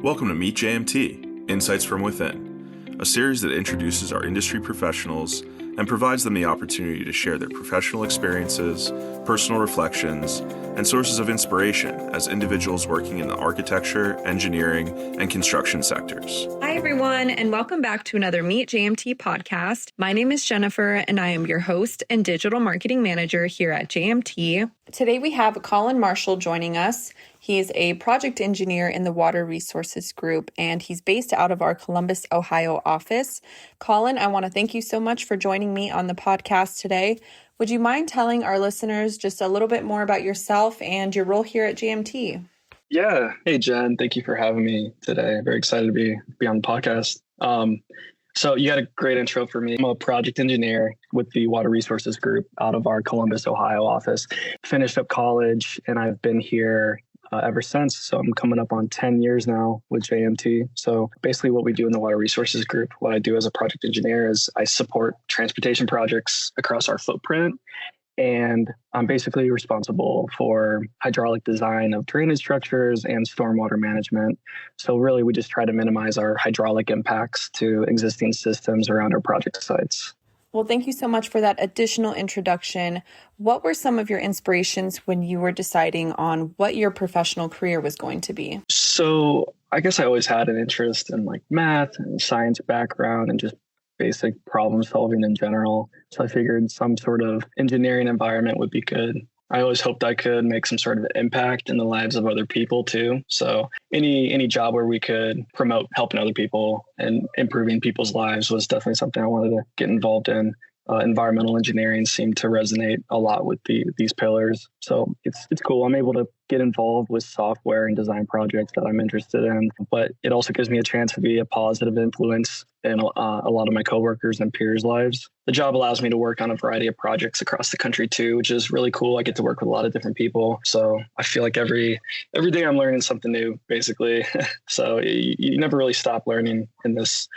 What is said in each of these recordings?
Welcome to Meet JMT, Insights from Within, a series that introduces our industry professionals and provides them the opportunity to share their professional experiences, personal reflections, and sources of inspiration as individuals working in the architecture, engineering, and construction sectors. Hi, everyone, and welcome back to another Meet JMT podcast. My name is Jennifer, and I am your host and digital marketing manager here at JMT. Today, we have Collin Marshall joining us. He's a project engineer in the Water Resources Group, and he's based out of our Columbus, Ohio office. Collin, I want to thank you so much for joining me on the podcast today. Would you mind telling our listeners just a little bit more about yourself and your role here at JMT? Yeah. Hey, Jen. Thank you for having me today. Very excited to be on the podcast. So you had a great intro for me. I'm a project engineer with the Water Resources Group out of our Columbus, Ohio office. Finished up college, and I've been here ever since. So I'm coming up on 10 years now with JMT. So basically what we do in the Water Resources Group, what I do as a project engineer is I support transportation projects across our footprint. And I'm basically responsible for hydraulic design of drainage structures and stormwater management. So really, we just try to minimize our hydraulic impacts to existing systems around our project sites. Well, thank you so much for that additional introduction. What were some of your inspirations when you were deciding on what your professional career was going to be? So I guess I always had an interest in like math and science background and just basic problem solving in general. So I figured some sort of engineering environment would be good. I always hoped I could make some sort of impact in the lives of other people too. So any job where we could promote helping other people and improving people's lives was definitely something I wanted to get involved in. Environmental engineering seemed to resonate a lot with these pillars. So it's cool. I'm able to get involved with software and design projects that I'm interested in, but it also gives me a chance to be a positive influence in a lot of my coworkers and peers' lives. The job allows me to work on a variety of projects across the country too, which is really cool. I get to work with a lot of different people. So I feel like every day I'm learning something new, basically. So you never really stop learning in this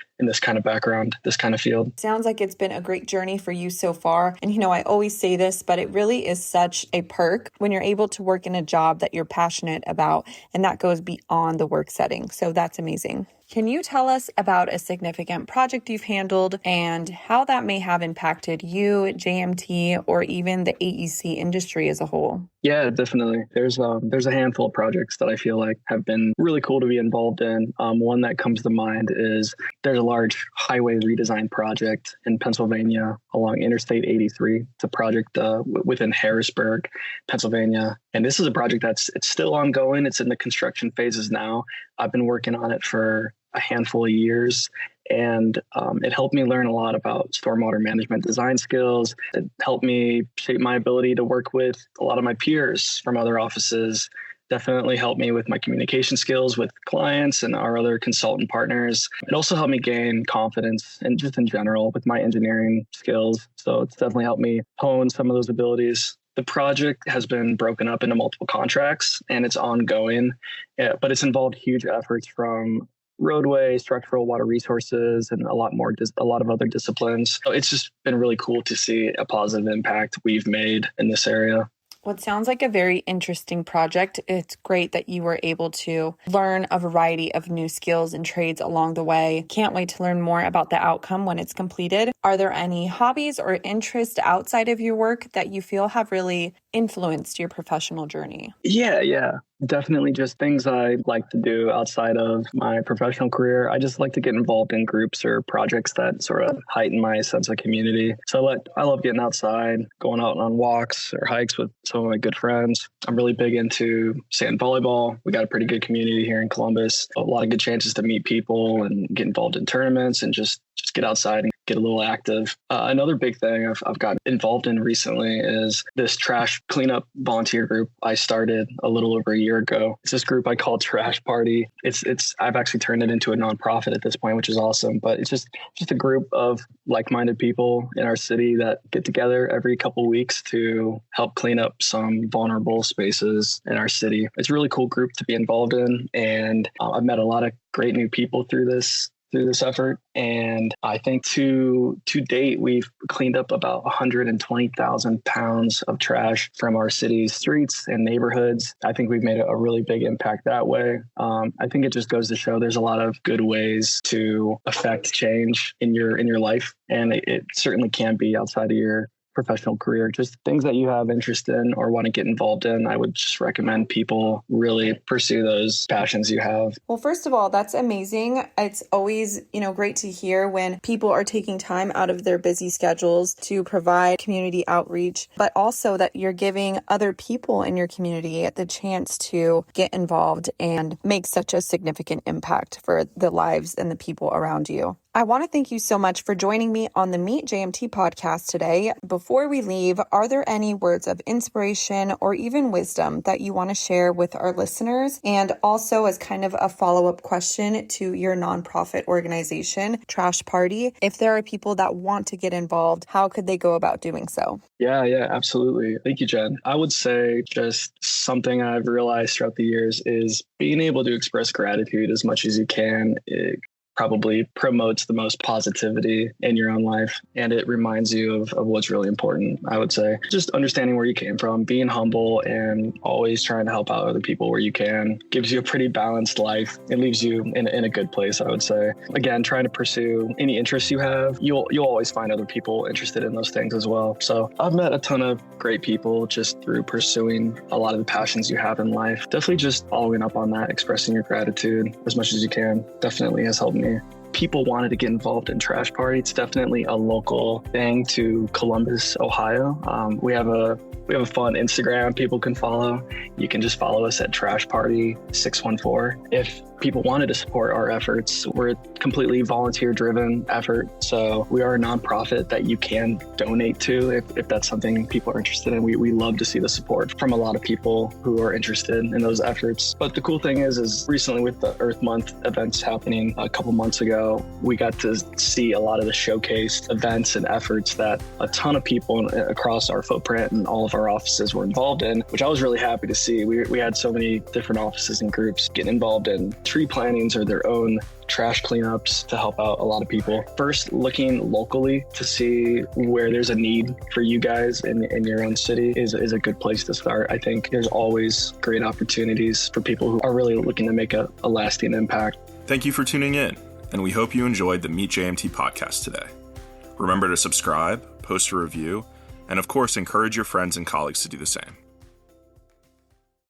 kind of background, this kind of field. Sounds like it's been a great journey for you so far. And I always say this, but it really is such a perk when you're able to work in a job that you're passionate about, and that goes beyond the work setting. So that's amazing. Can you tell us about a significant project you've handled and how that may have impacted you, JMT, or even the AEC industry as a whole? Yeah, definitely. There's a handful of projects that I feel like have been really cool to be involved in. One that comes to mind is there's a large highway redesign project in Pennsylvania along Interstate 83. It's a project within Harrisburg, Pennsylvania. And this is a project it's still ongoing. It's in the construction phases now. I've been working on it for a handful of years. And it helped me learn a lot about stormwater management design skills. It helped me shape my ability to work with a lot of my peers from other offices. Definitely helped me with my communication skills with clients and our other consultant partners. It also helped me gain confidence and just in general with my engineering skills. So it's definitely helped me hone some of those abilities. The project has been broken up into multiple contracts and it's ongoing, but it's involved huge efforts from roadway, structural, water resources, and a lot of other disciplines. So it's just been really cool to see a positive impact we've made in this area. Well, it sounds like a very interesting project. It's great that you were able to learn a variety of new skills and trades along the way. Can't wait to learn more about the outcome when it's completed. Are there any hobbies or interests outside of your work that you feel have really influenced your professional journey? Yeah. Definitely just things I like to do outside of my professional career. I just like to get involved in groups or projects that sort of heighten my sense of community. So I love getting outside, going out on walks or hikes with some of my good friends. I'm really big into sand volleyball. We got a pretty good community here in Columbus. A lot of good chances to meet people and get involved in tournaments and just get outside and get a little active. Another big thing I've gotten involved in recently is this trash cleanup volunteer group I started a little over a year ago. It's this group I call Trash Party. I've actually turned it into a nonprofit at this point, which is awesome. But it's just a group of like-minded people in our city that get together every couple of weeks to help clean up some vulnerable spaces in our city. It's a really cool group to be involved in, and I've met a lot of great new people through this through this effort. And I think to date, we've cleaned up about 120,000 pounds of trash from our city's streets and neighborhoods. I think we've made a really big impact that way. I think it just goes to show there's a lot of good ways to affect change in your life. And it certainly can be outside of your professional career, just things that you have interest in or want to get involved in. I would just recommend people really pursue those passions you have. Well, first of all, that's amazing. It's always, great to hear when people are taking time out of their busy schedules to provide community outreach, but also that you're giving other people in your community the chance to get involved and make such a significant impact for the lives and the people around you. I want to thank you so much for joining me on the Meet JMT podcast today. Before we leave, are there any words of inspiration or even wisdom that you want to share with our listeners? And also as kind of a follow-up question to your nonprofit organization, Trash Party, if there are people that want to get involved, how could they go about doing so? Yeah, absolutely. Thank you, Jen. I would say just something I've realized throughout the years is being able to express gratitude as much as you can. It probably promotes the most positivity in your own life. And it reminds you of what's really important, I would say. Just understanding where you came from, being humble and always trying to help out other people where you can gives you a pretty balanced life. It leaves you in a good place, I would say. Again, trying to pursue any interests you have, you'll always find other people interested in those things as well. So I've met a ton of great people just through pursuing a lot of the passions you have in life. Definitely just following up on that, expressing your gratitude as much as you can, definitely has helped me. People wanted to get involved in Trash Party. It's definitely a local thing to Columbus, Ohio. We have a fun Instagram people can follow. You can just follow us at Trash Party 614. If people wanted to support our efforts, we're a completely volunteer-driven effort. So we are a nonprofit that you can donate to if that's something people are interested in. We love to see the support from a lot of people who are interested in those efforts. But the cool thing is recently with the Earth Month events happening a couple months ago, we got to see a lot of the showcase events and efforts that a ton of people across our footprint and all of our offices were involved in, which I was really happy to see. We had so many different offices and groups getting involved in tree plantings or their own trash cleanups to help out a lot of people. First, looking locally to see where there's a need for you guys in your own city is a good place to start. I think there's always great opportunities for people who are really looking to make a lasting impact. Thank you for tuning in, and we hope you enjoyed the Meet JMT podcast today. Remember to subscribe, post a review, and of course, encourage your friends and colleagues to do the same.